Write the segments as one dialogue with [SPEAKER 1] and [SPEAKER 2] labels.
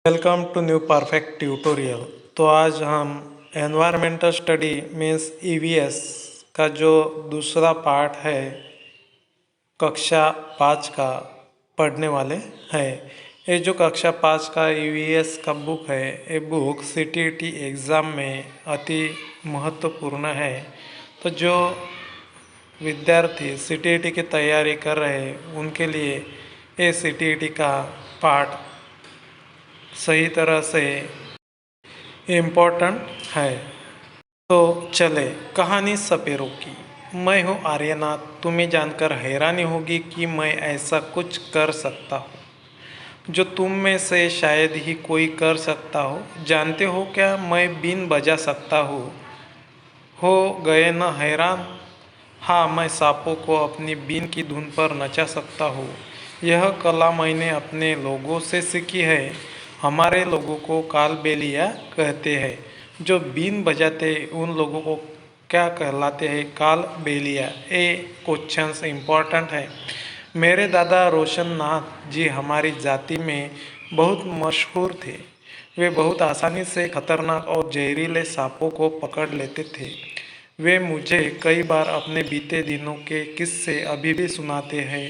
[SPEAKER 1] Welcome to new perfect tutorial. तो आज हम एनवायरमेंटल स्टडी मीन्स ईवीएस का जो दूसरा पार्ट है कक्षा 5 का पढ़ने वाले हैं। ये जो कक्षा 5 का ईवीएस का बुक है, ये बुक सीटीईटी एग्ज़ाम में अति महत्वपूर्ण है। तो जो विद्यार्थी सीटीईटी की तैयारी कर रहे हैं उनके लिए ये सीटीईटी का पार्ट सही तरह से इम्पोर्टेंट है। तो चले कहानी सपेरों की। मैं हूँ आर्यनाथ। तुम्हें जानकर हैरानी होगी कि मैं ऐसा कुछ कर सकता हूँ जो तुम में से शायद ही कोई कर सकता हो। जानते हो क्या, मैं बीन बजा सकता हूँ। हो गए न हैरान? हाँ, मैं सांपों को अपनी बीन की धुन पर नचा सकता हूँ। यह कला मैंने अपने लोगों से सीखी है। हमारे लोगों को कालबेलिया कहते हैं। जो बीन बजाते उन लोगों को क्या कहलाते हैं? कालबेलिया। ये क्वेश्चंस इम्पोर्टेंट है। मेरे दादा रोशन नाथ जी हमारी जाति में बहुत मशहूर थे। वे बहुत आसानी से खतरनाक और जहरीले सांपों को पकड़ लेते थे। वे मुझे कई बार अपने बीते दिनों के किस्से अभी भी सुनाते हैं।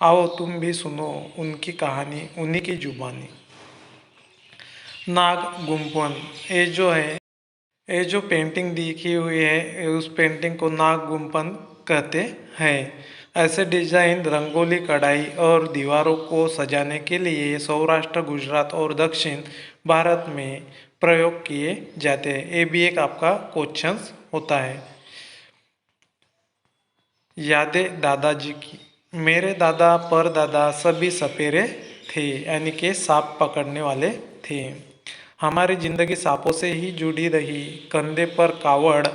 [SPEAKER 1] आओ तुम भी सुनो उनकी कहानी उन्हीं की जुबानी। नाग गुम्फन। ये जो पेंटिंग दिखी हुई है, उस पेंटिंग को नाग गुम्फन कहते हैं। ऐसे डिजाइन रंगोली, कढ़ाई और दीवारों को सजाने के लिए सौराष्ट्र, गुजरात और दक्षिण भारत में प्रयोग किए जाते हैं। ये भी एक आपका क्वेश्चन होता है। यादें दादाजी की। मेरे दादा परदादा सभी सपेरे थे, यानी कि सांप पकड़ने वाले थे। हमारी जिंदगी सांपों से ही जुड़ी रही। कंधे पर कावड़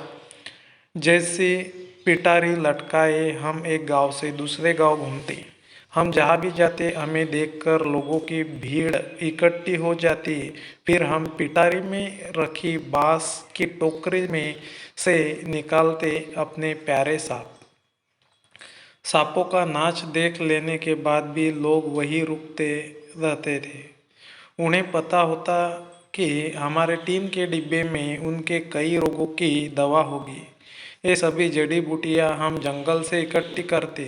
[SPEAKER 1] जैसी पिटारी लटकाए हम एक गांव से दूसरे गांव घूमते। हम जहाँ भी जाते हमें देखकर लोगों की भीड़ इकट्ठी हो जाती। फिर हम पिटारी में रखी बांस की टोकरी में से निकालते अपने प्यारे सांप। सांपों का नाच देख लेने के बाद भी लोग वहीं रुकते रहते थे। उन्हें पता होता कि हमारे टीम के डिब्बे में उनके कई रोगों की दवा होगी। ये सभी जड़ी बूटियां हम जंगल से इकट्ठी करते।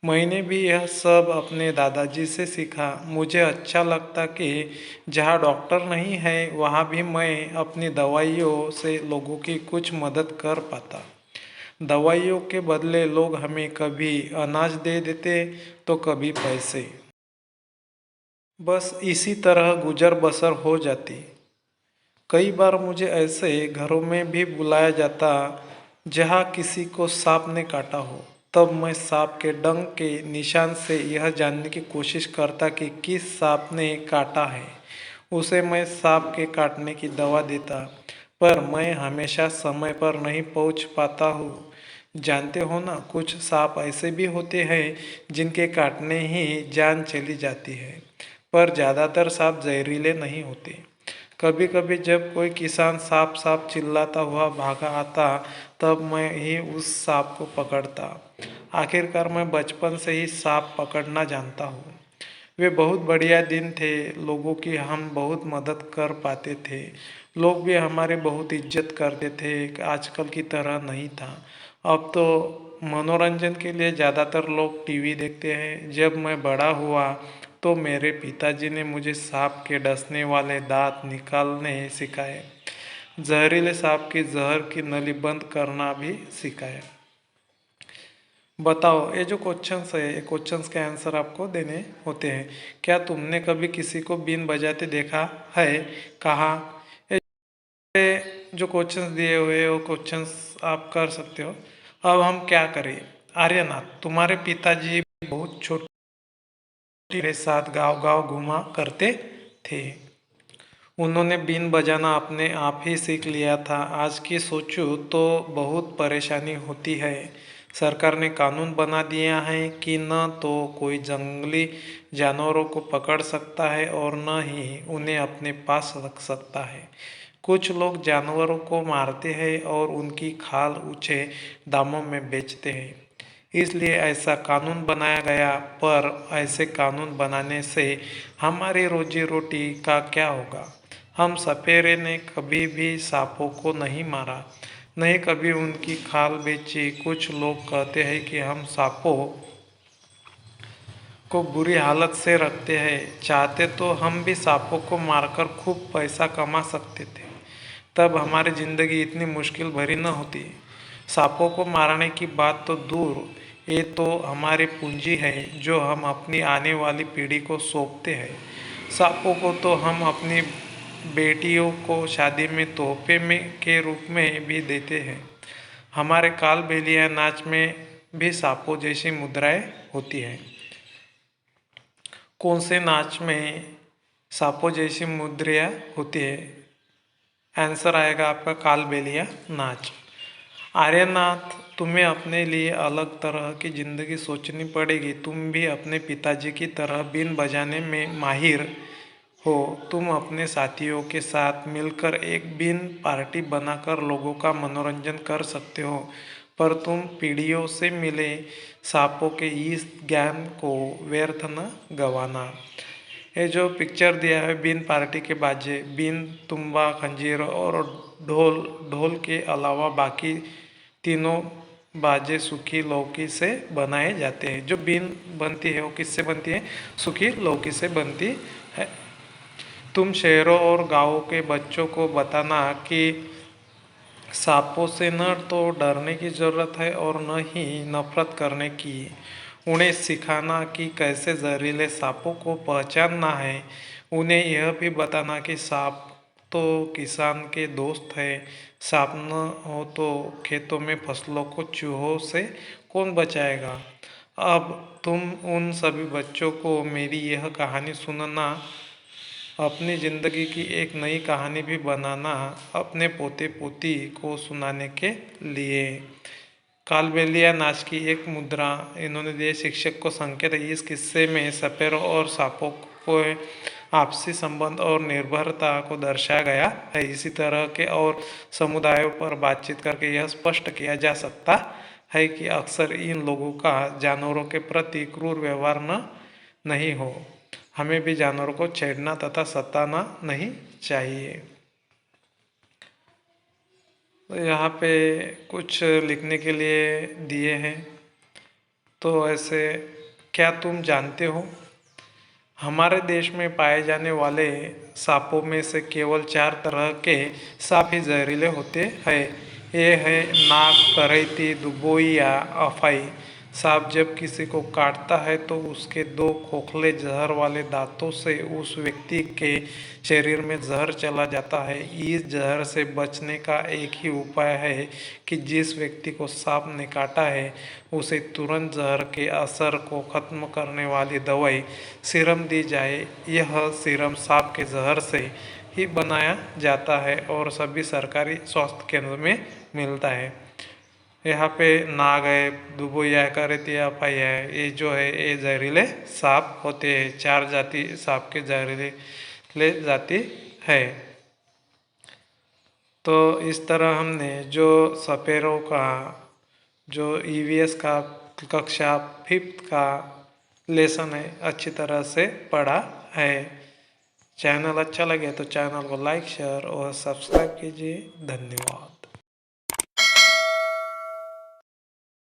[SPEAKER 1] मैंने भी यह सब अपने दादाजी से सीखा। मुझे अच्छा लगता कि जहाँ डॉक्टर नहीं है वहाँ भी मैं अपनी दवाइयों से लोगों की कुछ मदद कर पाता। दवाइयों के बदले लोग हमें कभी अनाज दे देते तो कभी पैसे। बस इसी तरह गुजर बसर हो जाती। कई बार मुझे ऐसे घरों में भी बुलाया जाता जहाँ किसी को सांप ने काटा हो। तब मैं सांप के डंक के निशान से यह जानने की कोशिश करता कि किस सांप ने काटा है। उसे मैं सांप के काटने की दवा देता, पर मैं हमेशा समय पर नहीं पहुंच पाता हूँ। जानते हो ना, कुछ सांप ऐसे भी होते हैं जिनके काटने ही जान चली जाती है, पर ज़्यादातर सांप जहरीले नहीं होते। कभी कभी जब कोई किसान सांप सांप चिल्लाता हुआ भागा आता, तब मैं ही उस सांप को पकड़ता। आखिरकार मैं बचपन से ही सांप पकड़ना जानता हूँ। वे बहुत बढ़िया दिन थे। लोगों की हम बहुत मदद कर पाते थे। लोग भी हमारे बहुत इज्जत करते थे। आजकल की तरह नहीं था। अब तो मनोरंजन के लिए ज़्यादातर लोग टीवी देखते हैं। जब मैं बड़ा हुआ तो मेरे पिताजी ने मुझे सांप के डसने वाले दांत निकालने सिखाए। जहरीले सांप की जहर की नली बंद करना भी सिखाया। बताओ, ये जो क्वेश्चंस है, ये क्वेश्चंस के आंसर आपको देने होते हैं। क्या तुमने कभी किसी को बीन बजाते देखा है? कहाँ? ये जो क्वेश्चंस दिए हुए हैं वो क्वेश्चंस आप कर सकते हो। अब हम क्या करें? आर्यनाथ, तुम्हारे पिताजी बहुत छोटे के साथ गांव गांव घुमा करते थे। उन्होंने बीन बजाना अपने आप ही सीख लिया था। आज की सोचो तो बहुत परेशानी होती है। सरकार ने कानून बना दिया है कि न तो कोई जंगली जानवरों को पकड़ सकता है और न ही उन्हें अपने पास रख सकता है। कुछ लोग जानवरों को मारते हैं और उनकी खाल ऊंचे दामों में बेचते हैं। इसलिए ऐसा कानून बनाया गया। पर ऐसे कानून बनाने से हमारी रोजी रोटी का क्या होगा? हम सपेरे ने कभी भी सांपों को नहीं मारा, नहीं कभी उनकी खाल बेची। कुछ लोग कहते हैं कि हम सांपों को बुरी हालत से रखते हैं। चाहते तो हम भी सांपों को मारकर खूब पैसा कमा सकते थे। तब हमारी ज़िंदगी इतनी मुश्किल भरी न होती। सांपों को मारने की बात तो दूर, ये तो हमारी पूंजी है जो हम अपनी आने वाली पीढ़ी को सौंपते हैं। सांपों को तो हम अपनी बेटियों को शादी में तोहफे में के रूप में भी देते हैं। हमारे कालबेलिया नाच में भी सांपों जैसी मुद्राएं होती हैं। कौन से नाच में सांपों जैसी मुद्राएं होती है? आंसर आएगा आपका कालबेलिया नाच। आर्यनाथ, तुम्हें अपने लिए अलग तरह की ज़िंदगी सोचनी पड़ेगी। तुम भी अपने पिताजी की तरह बीन बजाने में माहिर हो। तुम अपने साथियों के साथ मिलकर एक बीन पार्टी बनाकर लोगों का मनोरंजन कर सकते हो। पर तुम पीढ़ियों से मिले सांपों के इस ज्ञान को व्यर्थ न गंवाना। ये जो पिक्चर दिया है बीन पार्टी के बाजे, बीन, तुम्बा, खंजीर और ढोल, ढोल के अलावा बाकी तीनों बाजे सूखी लौकी से बनाए जाते हैं। जो बीन बनती है वो किससे बनती है? सूखी लौकी से बनती है। तुम शहरों और गांवों के बच्चों को बताना कि सांपों से न तो डरने की ज़रूरत है और न ही नफरत करने की। उन्हें सिखाना कि कैसे जहरीले सांपों को पहचानना है। उन्हें यह भी बताना कि सांप तो किसान के दोस्त है। सांप न हो तो खेतों में फसलों को चूहों से कौन बचाएगा? अब तुम उन सभी बच्चों को मेरी यह कहानी सुनना, अपनी ज़िंदगी की एक नई कहानी भी बनाना, अपने पोते पोती को सुनाने के लिए। कालबेलिया नाच की एक मुद्रा इन्होंने दिए शिक्षक को संकेत है। इस किस्से में सपेरों और सांपों को आपसी संबंध और निर्भरता को दर्शाया गया है। इसी तरह के और समुदायों पर बातचीत करके यह स्पष्ट किया जा सकता है कि अक्सर इन लोगों का जानवरों के प्रति क्रूर व्यवहार नहीं हो। हमें भी जानवरों को छेड़ना तथा सताना नहीं चाहिए। तो यहाँ पे कुछ लिखने के लिए दिए हैं। तो ऐसे, क्या तुम जानते हो हमारे देश में पाए जाने वाले सांपों में से केवल 4 तरह के सांप ही जहरीले होते हैं। ये है नाग, करैती, दुबोई या अफाई। सांप जब किसी को काटता है तो उसके 2 खोखले जहर वाले दांतों से उस व्यक्ति के शरीर में जहर चला जाता है। इस जहर से बचने का एक ही उपाय है कि जिस व्यक्ति को सांप ने काटा है उसे तुरंत जहर के असर को खत्म करने वाली दवाई सीरम दी जाए। यह सीरम सांप के जहर से ही बनाया जाता है और सभी सरकारी स्वास्थ्य केंद्र में मिलता है। यहाँ पे नाग है, दुबोया, करैती, अफाई है। ये जो है ये जहरीले सांप होते हैं। 4 जाति सांप के जहरीले जाति है। तो इस तरह हमने जो सपेरों का जो ईवीएस का कक्षा 5th का लेसन है अच्छी तरह से पढ़ा है। चैनल अच्छा लगे तो चैनल को लाइक, शेयर और सब्सक्राइब कीजिए। धन्यवाद।